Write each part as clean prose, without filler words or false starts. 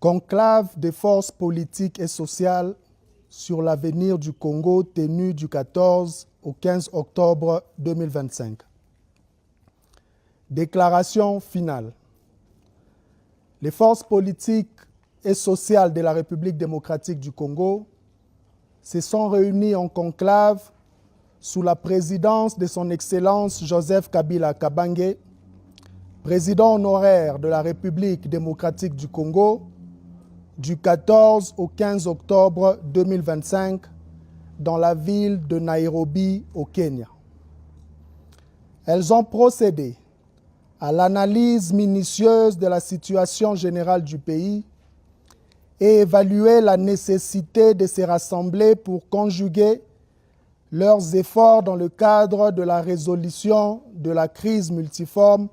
Conclave des forces politiques et sociales sur l'avenir du Congo tenu du 14 au 15 octobre 2025. Déclaration finale. Les forces politiques et sociales de la République démocratique du Congo se sont réunies en conclave sous la présidence de son Excellence Joseph Kabila Kabange, président honoraire de la République démocratique du Congo, du 14 au 15 octobre 2025 dans la ville de Nairobi au Kenya. Elles ont procédé à l'analyse minutieuse de la situation générale du pays et évalué la nécessité de se rassembler pour conjuguer leurs efforts dans le cadre de la résolution de la crise multiforme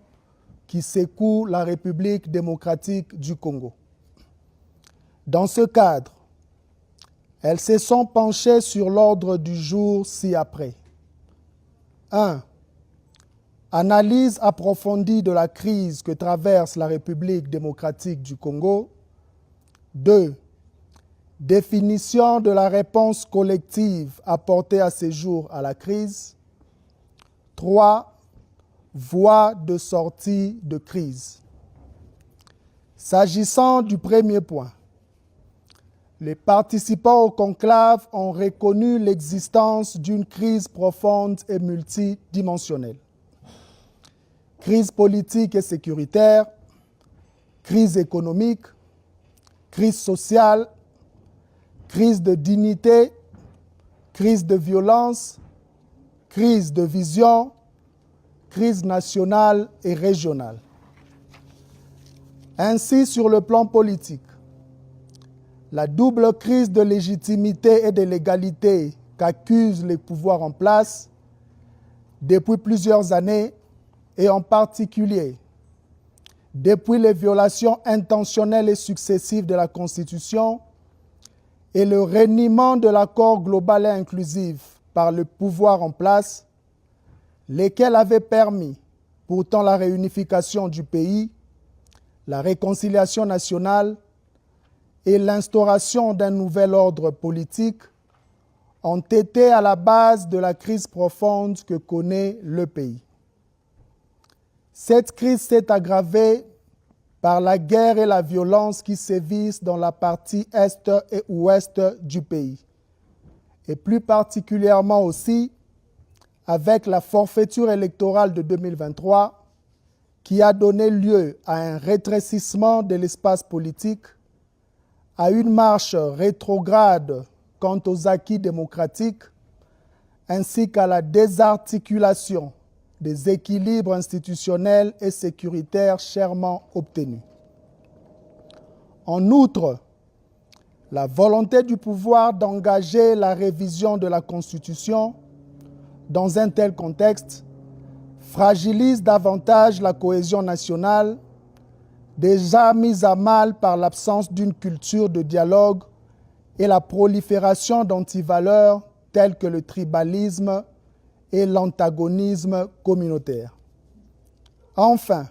qui secoue la République démocratique du Congo. Dans ce cadre, elles se sont penchées sur l'ordre du jour ci-après. 1. Analyse approfondie de la crise que traverse la République démocratique du Congo. 2. Définition de la réponse collective apportée à ce jour à la crise. 3. Voie de sortie de crise. S'agissant du premier point, les participants au conclave ont reconnu l'existence d'une crise profonde et multidimensionnelle. Crise politique et sécuritaire, crise économique, crise sociale, crise de dignité, crise de violence, crise de vision, crise nationale et régionale. Ainsi, sur le plan politique, la double crise de légitimité et de légalité qu'accusent les pouvoirs en place depuis plusieurs années et en particulier depuis les violations intentionnelles et successives de la Constitution et le reniement de l'accord global et inclusif par le pouvoir en place, lesquels avaient permis pourtant la réunification du pays, la réconciliation nationale et l'instauration d'un nouvel ordre politique, ont été à la base de la crise profonde que connaît le pays. Cette crise s'est aggravée par la guerre et la violence qui sévissent dans la partie est et ouest du pays, et plus particulièrement aussi avec la forfaiture électorale de 2023 qui a donné lieu à un rétrécissement de l'espace politique, à une marche rétrograde quant aux acquis démocratiques, ainsi qu'à la désarticulation des équilibres institutionnels et sécuritaires chèrement obtenus. En outre, la volonté du pouvoir d'engager la révision de la Constitution dans un tel contexte fragilise davantage la cohésion nationale, déjà mise à mal par l'absence d'une culture de dialogue et la prolifération d'antivaleurs telles que le tribalisme et l'antagonisme communautaire. Enfin,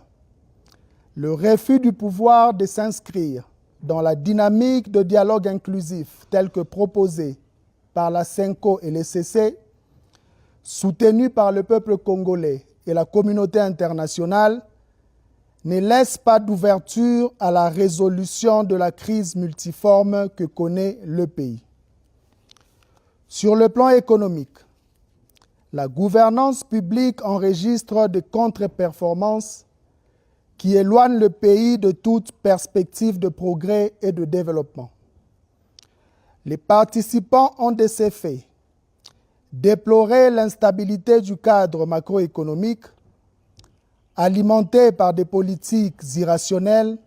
le refus du pouvoir de s'inscrire dans la dynamique de dialogue inclusif telle que proposée par la CENCO et le CC, soutenue par le peuple congolais et la communauté internationale, ne laisse pas d'ouverture à la résolution de la crise multiforme que connaît le pays. Sur le plan économique, la gouvernance publique enregistre des contre-performances qui éloignent le pays de toute perspective de progrès et de développement. Les participants ont de ces faits déploré l'instabilité du cadre macroéconomique, alimenté par des politiques irrationnelles,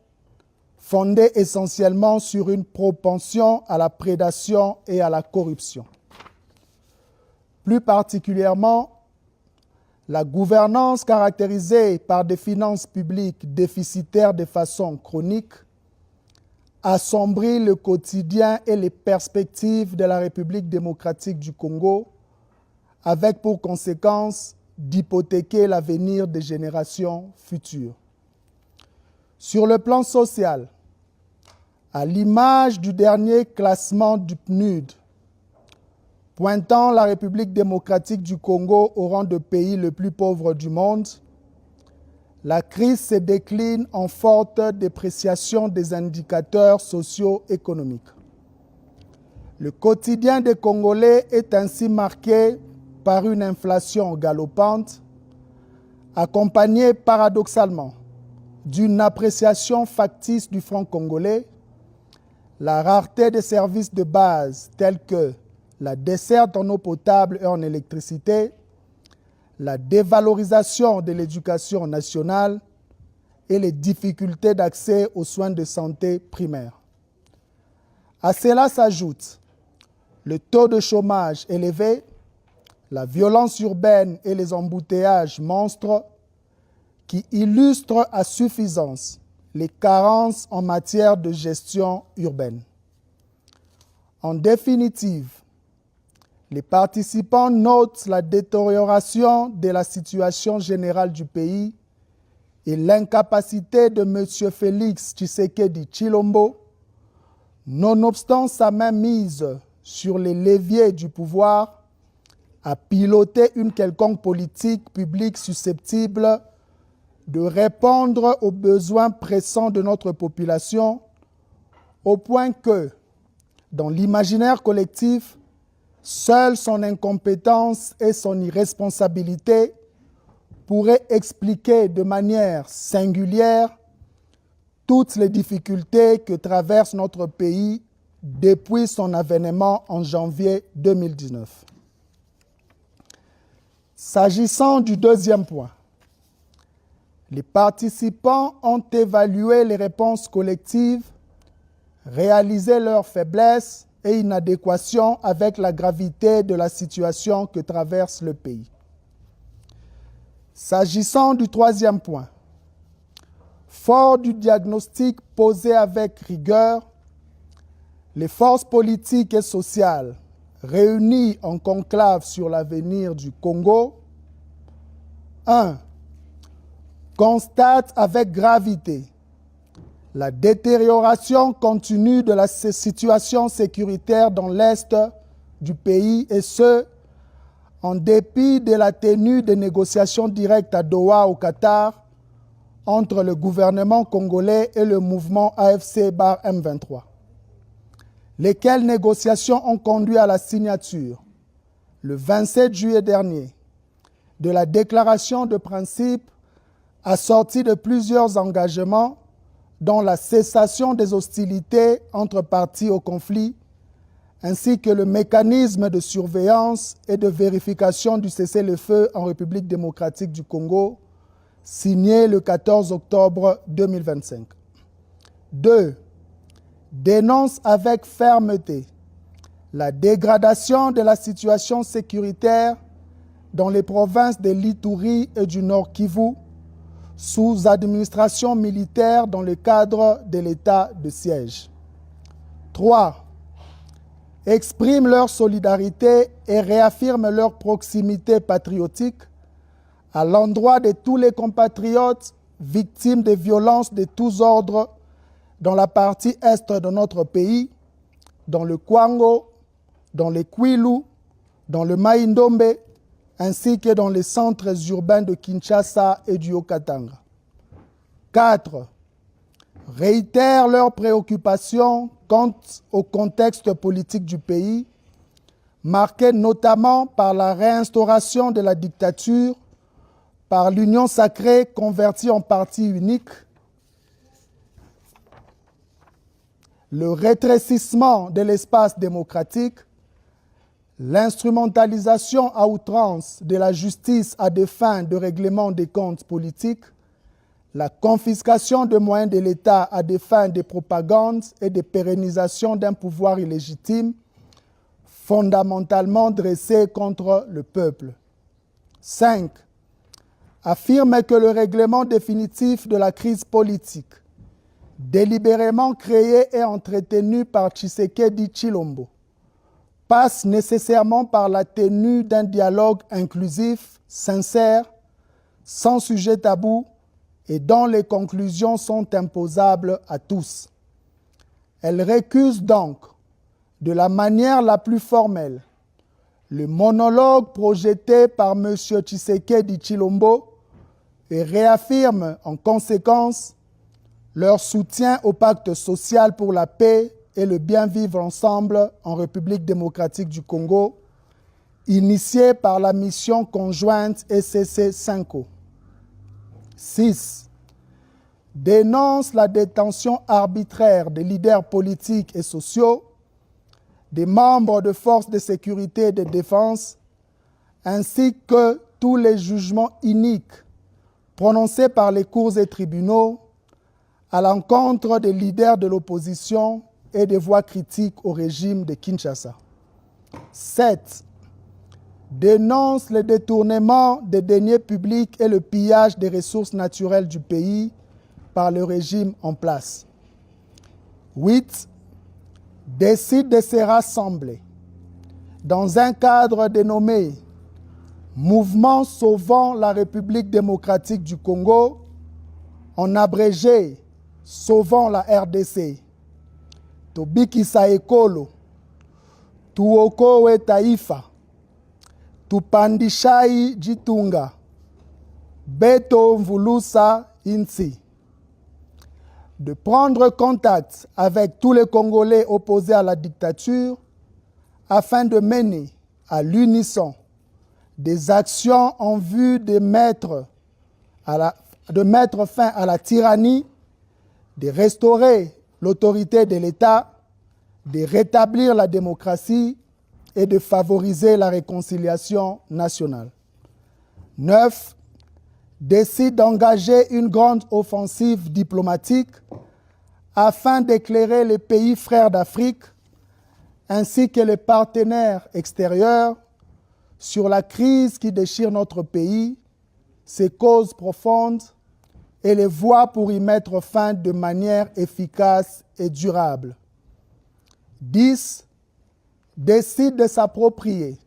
fondées essentiellement sur une propension à la prédation et à la corruption. Plus particulièrement, la gouvernance caractérisée par des finances publiques déficitaires de façon chronique assombrit le quotidien et les perspectives de la République démocratique du Congo, avec pour conséquence d'hypothéquer l'avenir des générations futures. Sur le plan social, À l'image du dernier classement du PNUD, pointant la République démocratique du Congo au rang de pays le plus pauvre du monde, la crise se décline en forte dépréciation des indicateurs socio-économiques. Le quotidien des Congolais est ainsi marqué par une inflation galopante, accompagnée paradoxalement d'une appréciation factice du franc congolais, la rareté des services de base tels que la desserte en eau potable et en électricité, la dévalorisation de l'éducation nationale et les difficultés d'accès aux soins de santé primaires. À cela s'ajoute le taux de chômage élevé, la violence urbaine et les embouteillages monstres qui illustrent à suffisance les carences en matière de gestion urbaine. En définitive, les participants notent la détérioration de la situation générale du pays et l'incapacité de M. Félix Tshisekedi Tshilombo, nonobstant sa mainmise sur les leviers du pouvoir, à piloter une quelconque politique publique susceptible de répondre aux besoins pressants de notre population, au point que, dans l'imaginaire collectif, seule son incompétence et son irresponsabilité pourraient expliquer de manière singulière toutes les difficultés que traverse notre pays depuis son avènement en janvier 2019. S'agissant du deuxième point, les participants ont évalué les réponses collectives, réalisé leurs faiblesses et inadéquations avec la gravité de la situation que traverse le pays. S'agissant du troisième point, fort du diagnostic posé avec rigueur, les forces politiques et sociales réunies en conclave sur l'avenir du Congo, 1. Constatent avec gravité la détérioration continue de la situation sécuritaire dans l'Est du pays et ce, en dépit de la tenue des négociations directes à Doha au Qatar entre le gouvernement congolais et le mouvement AFC/M23, lesquelles négociations ont conduit à la signature, le 27 juillet dernier, de la déclaration de principe assortie de plusieurs engagements dont la cessation des hostilités entre parties au conflit, ainsi que le mécanisme de surveillance et de vérification du cessez-le-feu en République démocratique du Congo, signé le 14 octobre 2025. 2. Dénonce avec fermeté la dégradation de la situation sécuritaire dans les provinces de l'Ituri et du Nord Kivu, sous administration militaire dans le cadre de l'état de siège. 3. Expriment leur solidarité et réaffirment leur proximité patriotique à l'endroit de tous les compatriotes victimes de violences de tous ordres dans la partie est de notre pays, dans le Kwango, dans le Kwilu, dans le Mai-Ndombe, ainsi que dans les centres urbains de Kinshasa et du Haut-Katanga. 4. Réitèrent leurs préoccupations quant au contexte politique du pays, marqué notamment par la réinstauration de la dictature, par l'union sacrée convertie en parti unique, le rétrécissement de l'espace démocratique, l'instrumentalisation à outrance de la justice à des fins de règlement des comptes politiques, la confiscation de moyens de l'État à des fins de propagande et de pérennisation d'un pouvoir illégitime, fondamentalement dressé contre le peuple. 5. Affirme que le règlement définitif de la crise politique, délibérément créé et entretenu par Tshisekedi Tshilombo, passe nécessairement par la tenue d'un dialogue inclusif, sincère, sans sujet tabou et dont les conclusions sont imposables à tous. Elle récuse donc, de la manière la plus formelle, le monologue projeté par M. Tshisekedi Tshilombo et réaffirme en conséquence leur soutien au pacte social pour la paix et le bien vivre ensemble en République démocratique du Congo, initié par la mission conjointe ECC-5O. 6. Dénonce la détention arbitraire des leaders politiques et sociaux, des membres de forces de sécurité et de défense, ainsi que tous les jugements iniques prononcés par les cours et tribunaux à l'encontre des leaders de l'opposition et des voix critiques au régime de Kinshasa. 7. Dénonce le détournement des deniers publics et le pillage des ressources naturelles du pays par le régime en place. 8. Décide de se rassembler dans un cadre dénommé Mouvement Sauvant la République démocratique du Congo, en abrégé Sauvant la RDC. Tobikisa Ekolo, Tuokowe Taifa, Tupandishai Jitunga, Beto Mvulusa Insi. De prendre contact avec tous les Congolais opposés à la dictature afin de mener à l'unisson des actions en vue de mettre fin à la tyrannie, de restaurer l'autorité de l'État, de rétablir la démocratie et de favoriser la réconciliation nationale. 9. Décide d'engager une grande offensive diplomatique afin d'éclairer les pays frères d'Afrique ainsi que les partenaires extérieurs sur la crise qui déchire notre pays, ses causes profondes et les voies pour y mettre fin de manière efficace et durable. 10. Décide de s'approprier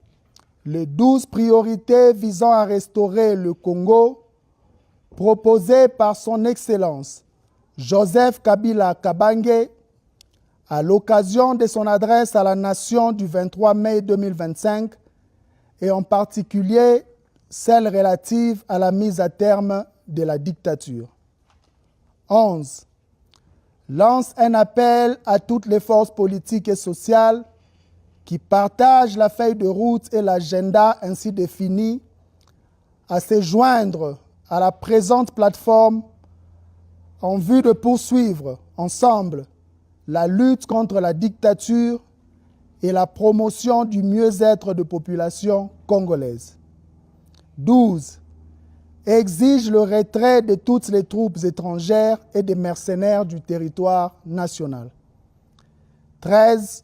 les 12 priorités visant à restaurer le Congo proposées par son Excellence Joseph Kabila Kabange à l'occasion de son adresse à la nation du 23 mai 2025 et en particulier celle relative à la mise à terme de la dictature. 11. Lance un appel à toutes les forces politiques et sociales qui partagent la feuille de route et l'agenda ainsi défini à se joindre à la présente plateforme en vue de poursuivre ensemble la lutte contre la dictature et la promotion du mieux-être de populations congolaises. 12. Exige le retrait de toutes les troupes étrangères et des mercenaires du territoire national. 13.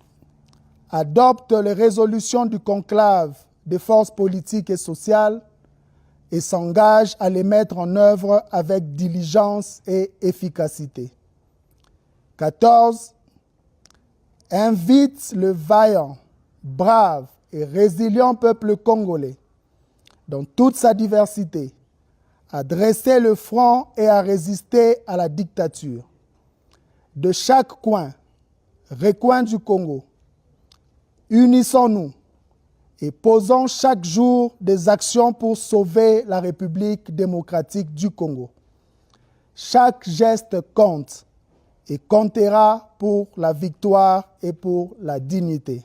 Adopte les résolutions du conclave des forces politiques et sociales et s'engage à les mettre en œuvre avec diligence et efficacité. 14. Invite le vaillant, brave et résilient peuple congolais, dans toute sa diversité, à dresser le front et à résister à la dictature. De chaque recoin du Congo, unissons-nous et posons chaque jour des actions pour sauver la République démocratique du Congo. Chaque geste compte et comptera pour la victoire et pour la dignité.